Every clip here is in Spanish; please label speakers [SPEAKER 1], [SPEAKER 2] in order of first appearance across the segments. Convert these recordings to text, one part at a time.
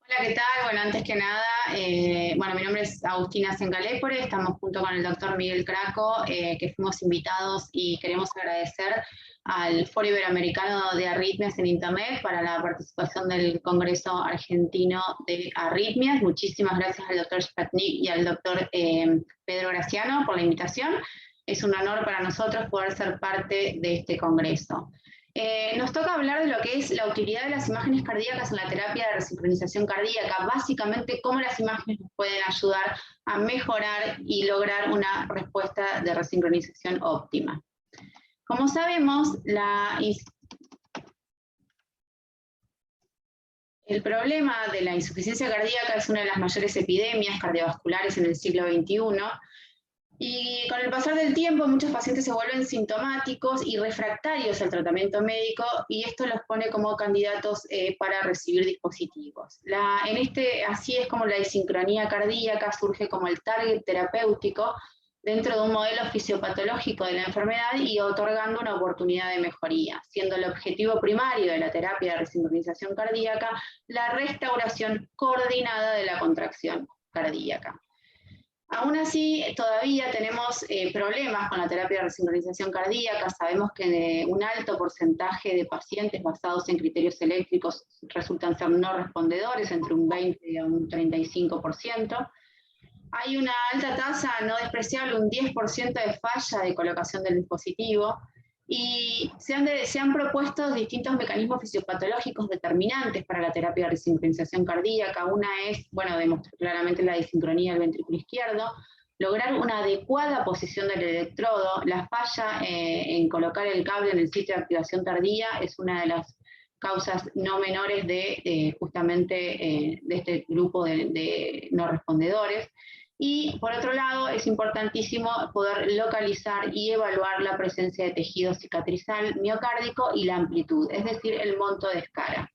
[SPEAKER 1] Hola, ¿qué tal? Bueno, antes que nada, mi nombre es Agustina Sengalépore, estamos junto con el doctor Miguel Craco, que fuimos invitados y queremos agradecer al Foro Iberoamericano de Arritmias en Internet para la participación del Congreso Argentino de Arritmias. Muchísimas gracias al doctor Spatnik y al doctor Pedro Graciano por la invitación. Es un honor para nosotros poder ser parte de este congreso. Nos toca hablar de lo que es la utilidad de las imágenes cardíacas en la terapia de resincronización cardíaca, básicamente cómo las imágenes nos pueden ayudar a mejorar y lograr una respuesta de resincronización óptima. Como sabemos, el problema de la insuficiencia cardíaca es una de las mayores epidemias cardiovasculares en el siglo XXI. Y con el pasar del tiempo, muchos pacientes se vuelven sintomáticos y refractarios al tratamiento médico, y esto los pone como candidatos para recibir dispositivos. Así es como la disincronía cardíaca surge como el target terapéutico dentro de un modelo fisiopatológico de la enfermedad y otorgando una oportunidad de mejoría, siendo el objetivo primario de la terapia de resincronización cardíaca la restauración coordinada de la contracción cardíaca. Aún así, todavía tenemos problemas con la terapia de resincronización cardíaca. Sabemos que un alto porcentaje de pacientes basados en criterios eléctricos resultan ser no respondedores, entre un 20 y un 35%. Hay una alta tasa no despreciable, un 10% de falla de colocación del dispositivo, y se han propuesto distintos mecanismos fisiopatológicos determinantes para la terapia de resincronización cardíaca. Una es, demostrar claramente la disincronía del ventrículo izquierdo, lograr una adecuada posición del electrodo. La falla en colocar el cable en el sitio de activación tardía es una de las causas no menores de justamente de este grupo de no respondedores. Y por otro lado, es importantísimo poder localizar y evaluar la presencia de tejido cicatrizal miocárdico y la amplitud, es decir, el monto de escara.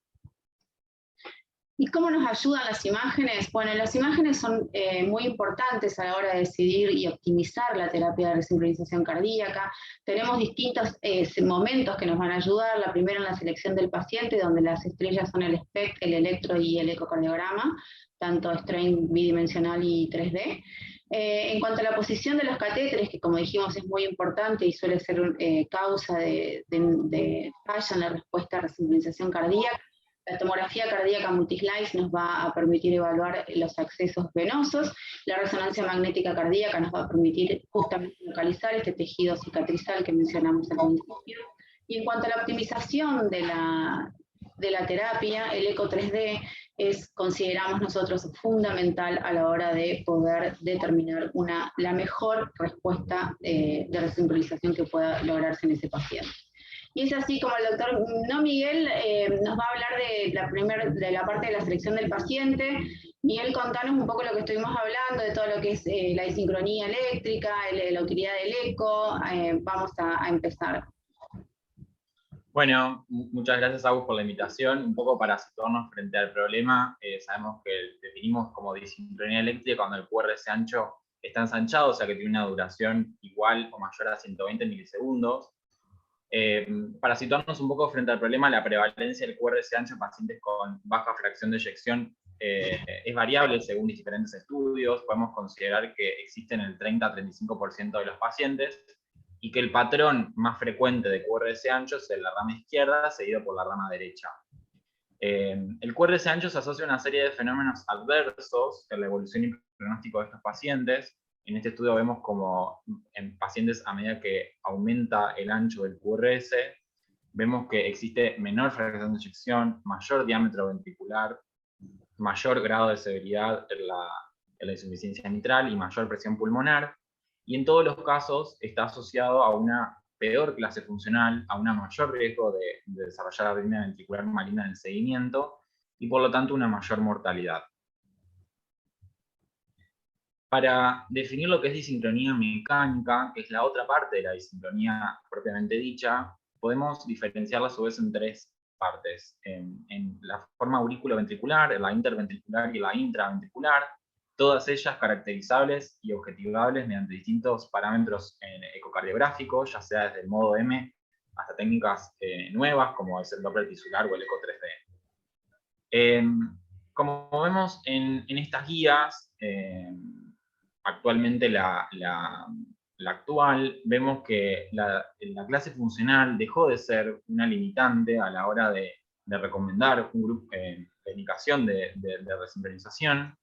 [SPEAKER 1] ¿Y cómo nos ayudan las imágenes? Bueno, las imágenes son muy importantes a la hora de decidir y optimizar la terapia de resincronización cardíaca. Tenemos distintos momentos que nos van a ayudar. La primera en la selección del paciente, donde las estrellas son el SPECT, el electro y el ecocardiograma, tanto strain bidimensional y 3D. En cuanto a la posición de los catéteres, que como dijimos es muy importante y suele ser causa de falla en la respuesta a resincronización cardíaca, la tomografía cardíaca multislice nos va a permitir evaluar los accesos venosos. La resonancia magnética cardíaca nos va a permitir justamente localizar este tejido cicatrizal que mencionamos al principio. Y en cuanto a la optimización de la terapia, el eco 3D consideramos nosotros fundamental a la hora de poder determinar la mejor respuesta de resincronización que pueda lograrse en ese paciente. Y es así como el doctor Miguel nos va a hablar de la parte de la selección del paciente. Miguel, contanos un poco lo que estuvimos hablando, de todo lo que es la disincronía eléctrica, la utilidad del eco. Vamos a empezar.
[SPEAKER 2] Bueno, muchas gracias, Agus, por la invitación. Un poco para situarnos frente al problema, sabemos que definimos como disincronía eléctrica cuando el QRS ancho está ensanchado, o sea que tiene una duración igual o mayor a 120 milisegundos. Para situarnos un poco frente al problema, la prevalencia del QRS ancho en pacientes con baja fracción de eyección es variable según diferentes estudios. Podemos considerar que existen el 30-35% de los pacientes, y que el patrón más frecuente de QRS ancho es en la rama izquierda, seguido por la rama derecha. El QRS ancho se asocia a una serie de fenómenos adversos en la evolución y pronóstico de estos pacientes. En este estudio vemos como en pacientes, a medida que aumenta el ancho del QRS, vemos que existe menor fracción de eyección, mayor diámetro ventricular, mayor grado de severidad en la insuficiencia mitral y mayor presión pulmonar. Y en todos los casos está asociado a una peor clase funcional, a un mayor riesgo de desarrollar arritmia ventricular maligna en el seguimiento, y por lo tanto una mayor mortalidad. Para definir lo que es disincronía mecánica, que es la otra parte de la disincronía propiamente dicha, podemos diferenciarla a su vez en tres partes: en la forma auriculoventricular, la interventricular y la intraventricular, todas ellas caracterizables y objetivables mediante distintos parámetros ecocardiográficos, ya sea desde el modo M hasta técnicas nuevas como es el Doppler tisular o el eco 3D. como vemos en estas guías, actualmente la actual, vemos que la clase funcional dejó de ser una limitante a la hora de recomendar un grupo de indicación de resincronización,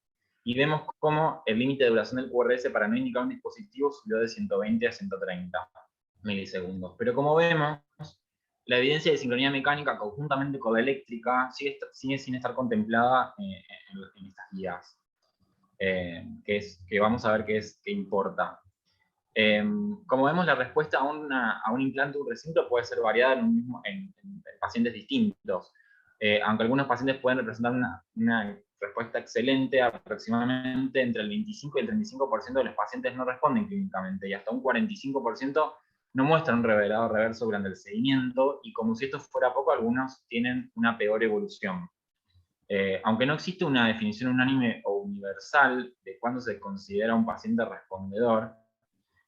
[SPEAKER 2] y vemos cómo el límite de duración del QRS para no indicar un dispositivo subió de 120 a 130 milisegundos. Pero como vemos, la evidencia de sincronía mecánica conjuntamente con la eléctrica sigue sin estar contemplada en estas guías, que vamos a ver qué importa. Como vemos, la respuesta a un implante o un recinto puede ser variada en pacientes distintos. Aunque algunos pacientes pueden representar una respuesta excelente, aproximadamente entre el 25 y el 35% de los pacientes no responden clínicamente, y hasta un 45% no muestran un revelado reverso durante el seguimiento, y como si esto fuera poco, algunos tienen una peor evolución. Aunque no existe una definición unánime o universal de cuándo se considera un paciente respondedor,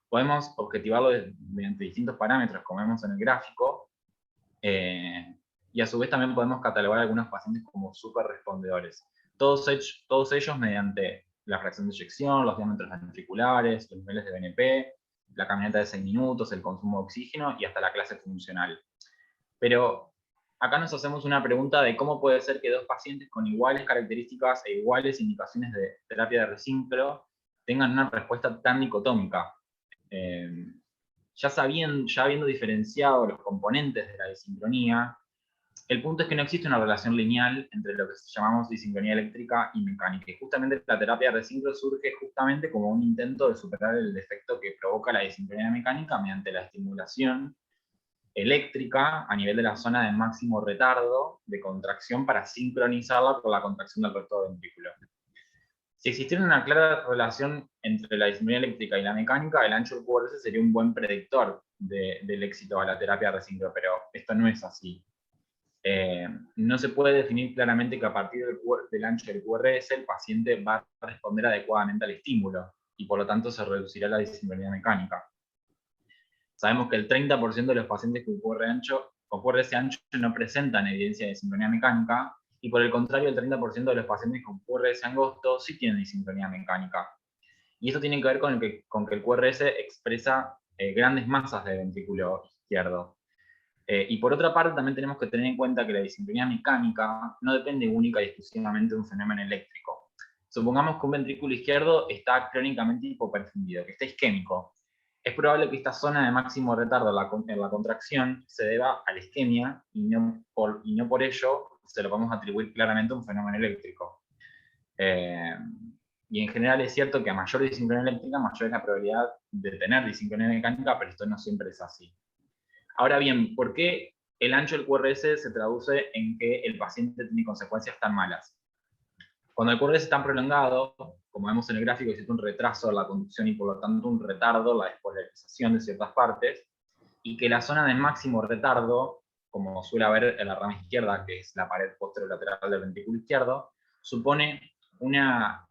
[SPEAKER 2] podemos objetivarlo mediante distintos parámetros, como vemos en el gráfico, y a su vez también podemos catalogar a algunos pacientes como superrespondedores. Todos ellos mediante la fracción de eyección, los diámetros ventriculares, los niveles de BNP, la caminata de 6 minutos, el consumo de oxígeno y hasta la clase funcional. Pero acá nos hacemos una pregunta de cómo puede ser que dos pacientes con iguales características e iguales indicaciones de terapia de resincro tengan una respuesta tan dicotómica. Ya habiendo diferenciado los componentes de la disincronía, el punto es que no existe una relación lineal entre lo que llamamos disincronía eléctrica y mecánica. Y justamente la terapia de resincro surge justamente como un intento de superar el defecto que provoca la disincronía mecánica mediante la estimulación eléctrica a nivel de la zona de máximo retardo de contracción para sincronizarla con la contracción del resto del ventrículo. Si existiera una clara relación entre la disincronía eléctrica y la mecánica, el ancho del QRS sería un buen predictor del éxito a la terapia de resincro, pero esto no es así. No se puede definir claramente que a partir del ancho del QRS el paciente va a responder adecuadamente al estímulo, y por lo tanto se reducirá la disincronía mecánica. Sabemos que el 30% de los pacientes con QRS ancho no presentan evidencia de sincronía mecánica, y por el contrario, el 30% de los pacientes con QRS angosto sí tienen disincronía mecánica. Y esto tiene que ver con que el QRS expresa grandes masas de ventrículo izquierdo. Y por otra parte, también tenemos que tener en cuenta que la disincronía mecánica no depende única y exclusivamente de un fenómeno eléctrico. Supongamos que un ventrículo izquierdo está crónicamente hipoperfundido, que está isquémico. Es probable que esta zona de máximo retardo en la contracción se deba a la isquemia, y no por ello se lo podemos atribuir claramente a un fenómeno eléctrico. Y en general es cierto que a mayor disincronía eléctrica, mayor es la probabilidad de tener disincronía mecánica, pero esto no siempre es así. Ahora bien, ¿por qué el ancho del QRS se traduce en que el paciente tiene consecuencias tan malas? Cuando el QRS es tan prolongado, como vemos en el gráfico, existe un retraso en la conducción y por lo tanto un retardo en la despolarización de ciertas partes, y que la zona de máximo retardo, como suele haber en la rama izquierda, que es la pared posterolateral del ventrículo izquierdo, supone una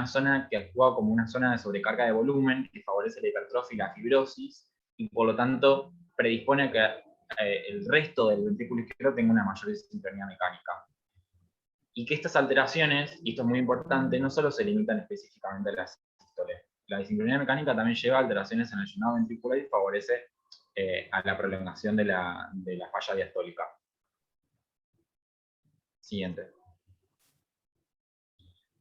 [SPEAKER 2] zona que actúa como una zona de sobrecarga de volumen que favorece la hipertrofia y la fibrosis, y por lo tanto predispone a que el resto del ventrículo izquierdo tenga una mayor disincronía mecánica. Y que estas alteraciones, y esto es muy importante, no solo se limitan específicamente a la sístole. La disincronía mecánica también lleva a alteraciones en el llenado ventricular y favorece a la prolongación de la falla diastólica. Siguiente.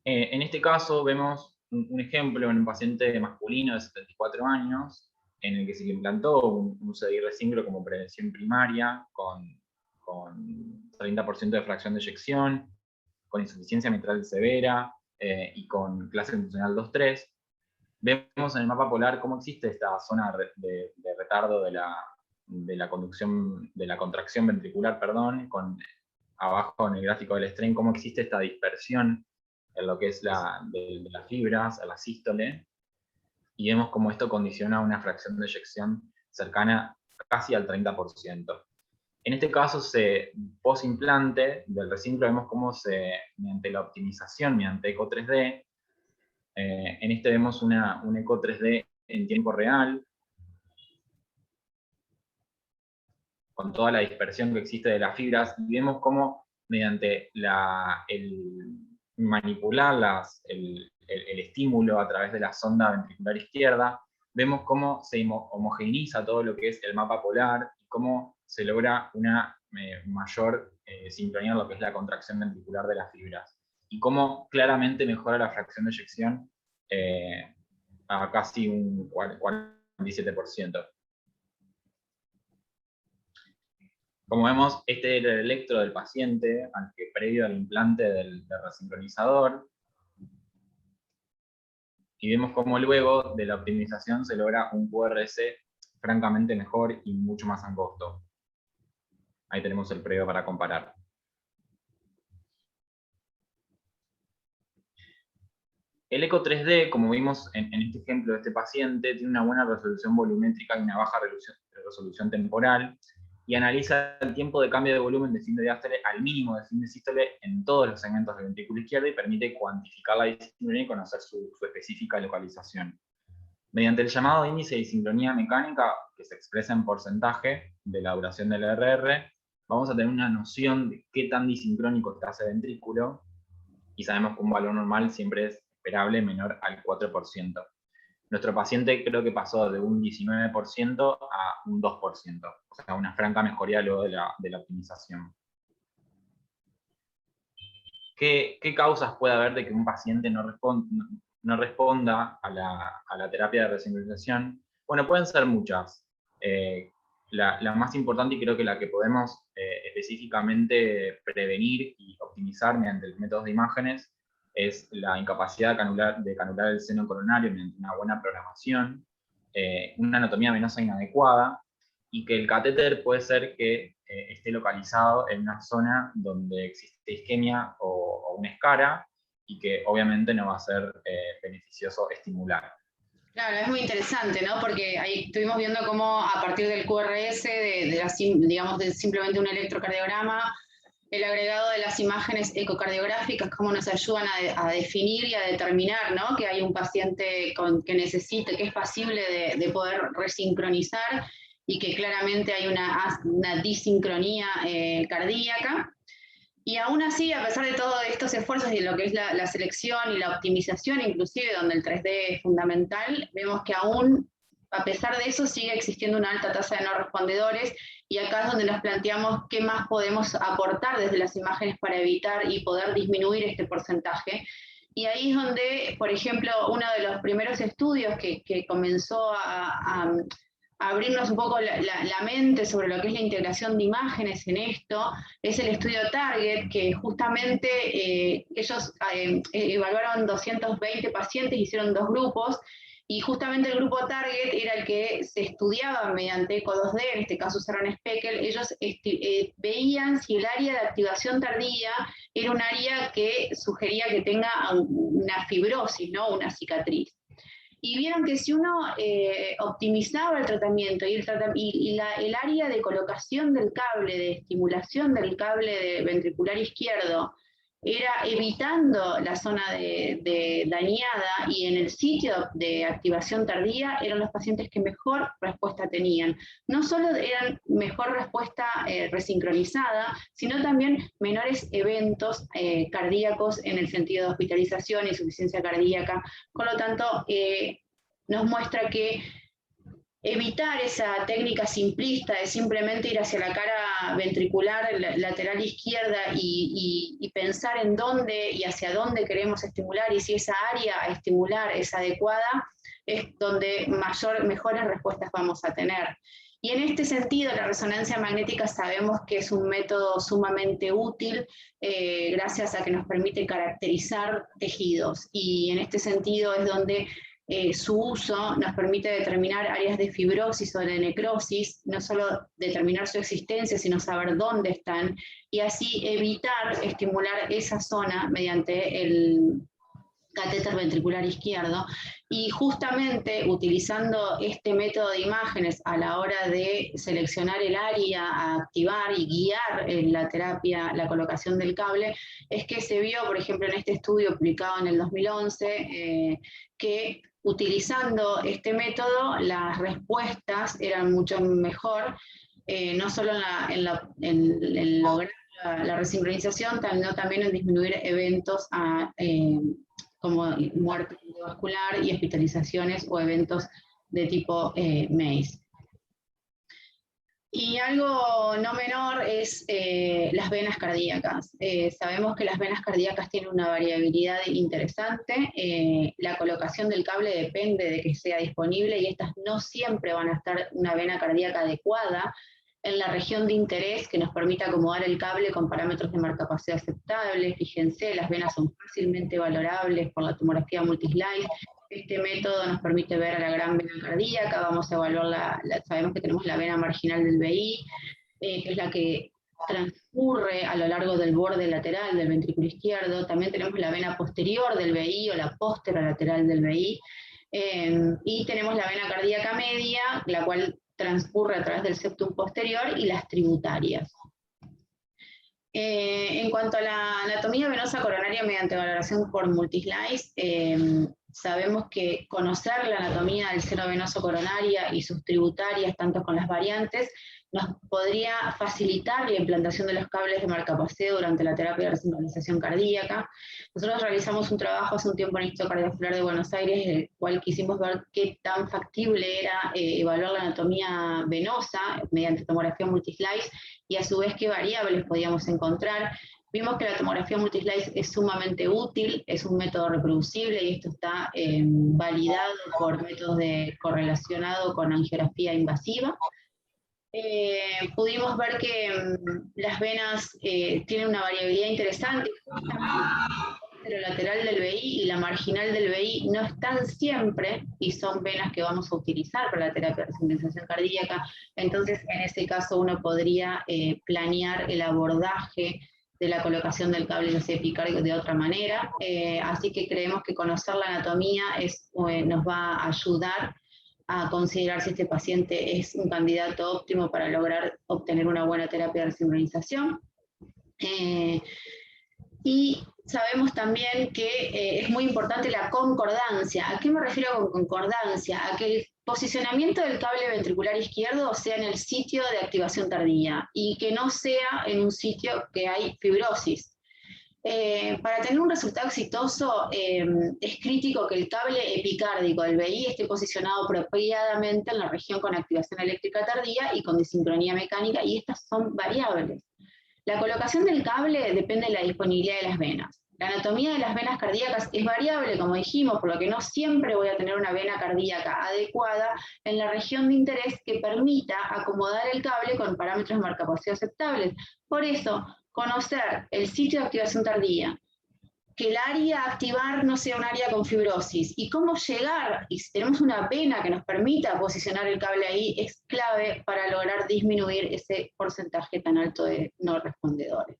[SPEAKER 2] En este caso vemos un ejemplo en un paciente masculino de 74 años, en el que se le implantó un CDI resincro como prevención primaria, con 30% de fracción de eyección, con insuficiencia mitral severa y con clase funcional 2-3. Vemos en el mapa polar cómo existe esta zona de retardo de la conducción, de la contracción ventricular, perdón, con abajo en el gráfico del strain cómo existe esta dispersión en lo que es de las fibras, a la sístole, y vemos cómo esto condiciona una fracción de eyección cercana casi al 30%. En este caso, post-implante del resincro, vemos cómo mediante la optimización, mediante eco 3D, en este vemos un eco 3D en tiempo real, con toda la dispersión que existe de las fibras, y vemos cómo mediante manipular el estímulo a través de la sonda ventricular izquierda, vemos cómo se homogeneiza todo lo que es el mapa polar y cómo se logra una mayor sincronía en lo que es la contracción ventricular de las fibras. Y cómo claramente mejora la fracción de eyección a casi un 47%. Como vemos, este era el electro del paciente previo al implante del resincronizador. Y vemos cómo luego de la optimización se logra un QRS francamente mejor y mucho más angosto. Ahí tenemos el previo para comparar. El eco 3D, como vimos en este ejemplo de este paciente, tiene una buena resolución volumétrica y una baja resolución temporal, y analiza el tiempo de cambio de volumen de fin de diástole al mínimo de fin de sístole en todos los segmentos del ventrículo izquierdo y permite cuantificar la disincronía y conocer su específica localización. Mediante el llamado índice de disincronía mecánica, que se expresa en porcentaje de la duración del RR, vamos a tener una noción de qué tan disincrónico está ese ventrículo, y sabemos que un valor normal siempre es esperable menor al 4%. Nuestro paciente creo que pasó de un 19% a un 2%, o sea, una franca mejoría luego de la optimización. ¿Qué causas puede haber de que un paciente no responda a la terapia de resincronización? Bueno, pueden ser muchas. La más importante, y creo que la que podemos específicamente prevenir y optimizar mediante los métodos de imágenes, es la incapacidad de canular el seno coronario mediante una buena programación, una anatomía venosa inadecuada, y que el catéter puede ser que esté localizado en una zona donde existe isquemia o una escara, y que obviamente no va a ser beneficioso estimular.
[SPEAKER 1] Claro, es muy interesante, ¿no? Porque ahí estuvimos viendo cómo a partir del QRS, digamos, de simplemente un electrocardiograma, el agregado de las imágenes ecocardiográficas, cómo nos ayudan a definir y a determinar, ¿no? Que hay un paciente que necesite, que es pasible de poder resincronizar, y que claramente hay una disincronía cardíaca. Y aún así, a pesar de todos estos esfuerzos y de lo que es la selección y la optimización, inclusive donde el 3D es fundamental, vemos que aún, a pesar de eso, sigue existiendo una alta tasa de no respondedores, y acá es donde nos planteamos qué más podemos aportar desde las imágenes para evitar y poder disminuir este porcentaje. Y ahí es donde, por ejemplo, uno de los primeros estudios que comenzó a abrirnos un poco la mente sobre lo que es la integración de imágenes en esto, es el estudio Target, que justamente ellos evaluaron 220 pacientes, hicieron 2 grupos, y justamente el grupo Target era el que se estudiaba mediante ECO 2D, en este caso usaron Speckle. Ellos veían si el área de activación tardía era un área que sugería que tenga una fibrosis, ¿no? Una cicatriz. Y vieron que si uno optimizaba el tratamiento y el área de colocación del cable, de estimulación del cable ventricular izquierdo, era evitando la zona dañada, y en el sitio de activación tardía eran los pacientes que mejor respuesta tenían. No solo eran mejor respuesta resincronizada, sino también menores eventos cardíacos en el sentido de hospitalización, insuficiencia cardíaca. Por lo tanto, nos muestra que evitar esa técnica simplista de simplemente ir hacia la cara ventricular lateral izquierda y pensar en dónde y hacia dónde queremos estimular, y si esa área a estimular es adecuada, es donde mejores respuestas vamos a tener. Y en este sentido, la resonancia magnética sabemos que es un método sumamente útil, gracias a que nos permite caracterizar tejidos, y en este sentido es donde su uso nos permite determinar áreas de fibrosis o de necrosis, no solo determinar su existencia, sino saber dónde están, y así evitar estimular esa zona mediante el catéter ventricular izquierdo. Y justamente utilizando este método de imágenes a la hora de seleccionar el área a activar y guiar la terapia, la colocación del cable, es que se vio, por ejemplo, en este estudio publicado en el 2011, que utilizando este método las respuestas eran mucho mejor, no solo en lograr la resincronización, también en disminuir eventos como muerte cardiovascular y hospitalizaciones o eventos de tipo MACE. Y algo no menor es las venas cardíacas. Sabemos que las venas cardíacas tienen una variabilidad interesante. La colocación del cable depende de que sea disponible y estas no siempre van a estar una vena cardíaca adecuada en la región de interés que nos permita acomodar el cable con parámetros de marcapacidad aceptables. Fíjense, las venas son fácilmente valorables por la tomografía multislice. Este método nos permite ver a la gran vena cardíaca, vamos a evaluar sabemos que tenemos la vena marginal del VI, que es la que transcurre a lo largo del borde lateral del ventrículo izquierdo. También tenemos la vena posterior del VI o la posterolateral del VI. Y tenemos la vena cardíaca media, la cual transcurre a través del septum posterior, y las tributarias. En cuanto a la anatomía venosa coronaria mediante valoración por multislice, sabemos que conocer la anatomía del seno venoso coronaria y sus tributarias, tanto con las variantes, nos podría facilitar la implantación de los cables de marcapacidad durante la terapia de resincronización cardíaca. Nosotros realizamos un trabajo hace un tiempo en el Instituto Cardiovascular de Buenos Aires, en el cual quisimos ver qué tan factible era evaluar la anatomía venosa mediante tomografía multislice, y a su vez qué variables podíamos encontrar. Vimos que la tomografía multislice es sumamente útil, es un método reproducible y esto está validado por métodos correlacionado con angiografía invasiva. Pudimos ver que las venas tienen una variabilidad interesante. La lateral del VI y la marginal del VI no están siempre, y son venas que vamos a utilizar para la terapia de resincronización cardíaca. Entonces, en ese caso, uno podría planear el abordaje de la colocación del cable epicárdico de otra manera. Así que creemos que conocer la anatomía nos va a ayudar a considerar si este paciente es un candidato óptimo para lograr obtener una buena terapia de resincronización. Y sabemos también que es muy importante la concordancia. ¿A qué me refiero con concordancia? A que el posicionamiento del cable ventricular izquierdo sea en el sitio de activación tardía y que no sea en un sitio que hay fibrosis. Para tener un resultado exitoso es crítico que el cable epicárdico del VI esté posicionado apropiadamente en la región con activación eléctrica tardía y con disincronía mecánica, y estas son variables. La colocación del cable depende de la disponibilidad de las venas. La anatomía de las venas cardíacas es variable, como dijimos, por lo que no siempre voy a tener una vena cardíaca adecuada en la región de interés que permita acomodar el cable con parámetros de marcapacidad aceptables. Por eso, conocer el sitio de activación tardía, que el área a activar no sea un área con fibrosis, y cómo llegar, y si tenemos una vena que nos permita posicionar el cable ahí, es clave para lograr disminuir ese porcentaje tan alto de no respondedores.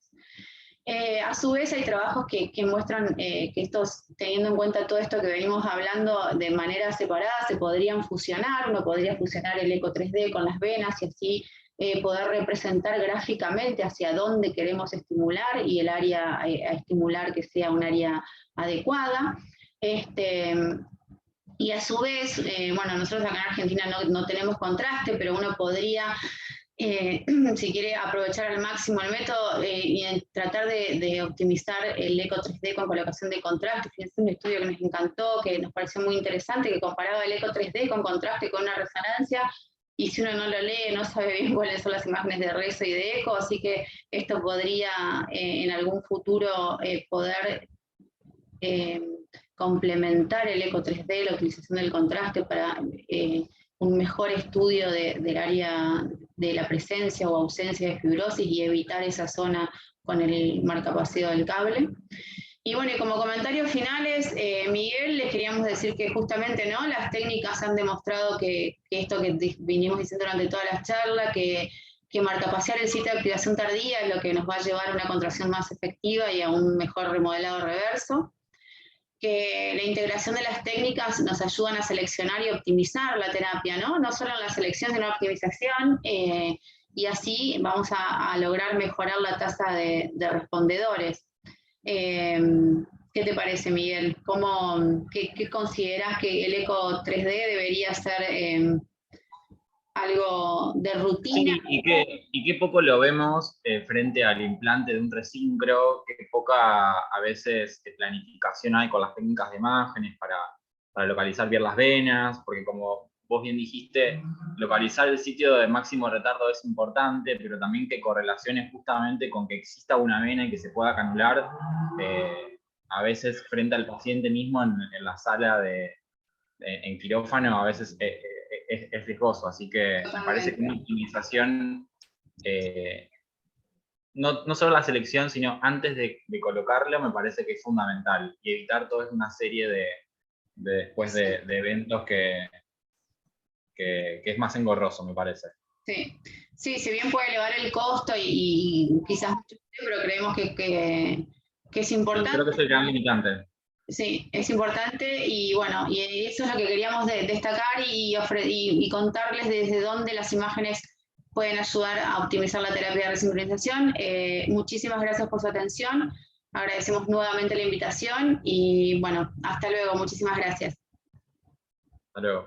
[SPEAKER 1] A su vez hay trabajos que muestran que estos, teniendo en cuenta todo esto que venimos hablando de manera separada, se podrían fusionar. Uno podría fusionar el eco 3D con las venas y así poder representar gráficamente hacia dónde queremos estimular y el área a estimular que sea un área adecuada. Y a su vez, bueno, nosotros acá en Argentina no tenemos contraste, pero uno podría, si quiere aprovechar al máximo el método y tratar de optimizar el eco 3D con colocación de contraste. Fíjense, un estudio que nos encantó, que nos pareció muy interesante, que comparaba el eco 3D con contraste con una resonancia, y si uno no lo lee, no sabe bien cuáles son las imágenes de reso y de eco, así que esto podría en algún futuro poder complementar el eco 3D, la utilización del contraste para un mejor estudio del área de la presencia o ausencia de fibrosis y evitar esa zona con el marcapacidad del cable. Y bueno, y como comentarios finales, Miguel, les queríamos decir que justamente ¿no? Las técnicas han demostrado que esto que vinimos diciendo durante toda la charla, que marcapasear el sitio de activación tardía es lo que nos va a llevar a una contracción más efectiva y a un mejor remodelado reverso, que la integración de las técnicas nos ayudan a seleccionar y optimizar la terapia, no solo en la selección, sino en la optimización, y así vamos a lograr mejorar la tasa de respondedores. ¿Qué te parece, Miguel? ¿Qué consideras que el eco 3D debería ser algo de rutina.
[SPEAKER 2] Sí, y qué poco lo vemos frente al implante de un resincro, qué poca a veces planificación hay con las técnicas de imágenes para localizar bien las venas, porque como vos bien dijiste, localizar el sitio de máximo retardo es importante, pero también que correlacione justamente con que exista una vena y que se pueda canular, a veces frente al paciente mismo en la sala en quirófano, a veces es riesgoso, así que me parece que una optimización, no solo la selección, sino antes de colocarlo, me parece que es fundamental, y evitar toda una serie después de eventos que es más engorroso, me parece.
[SPEAKER 1] Sí. Sí, si bien puede elevar el costo y quizás mucho, pero creemos que es
[SPEAKER 2] Sí,
[SPEAKER 1] importante.
[SPEAKER 2] creo que es el gran limitante.
[SPEAKER 1] Sí, es importante y bueno, y eso es lo que queríamos destacar y contarles desde dónde las imágenes pueden ayudar a optimizar la terapia de resincronización. Muchísimas gracias por su atención, agradecemos nuevamente la invitación y bueno, hasta luego, muchísimas gracias.
[SPEAKER 2] Hasta luego.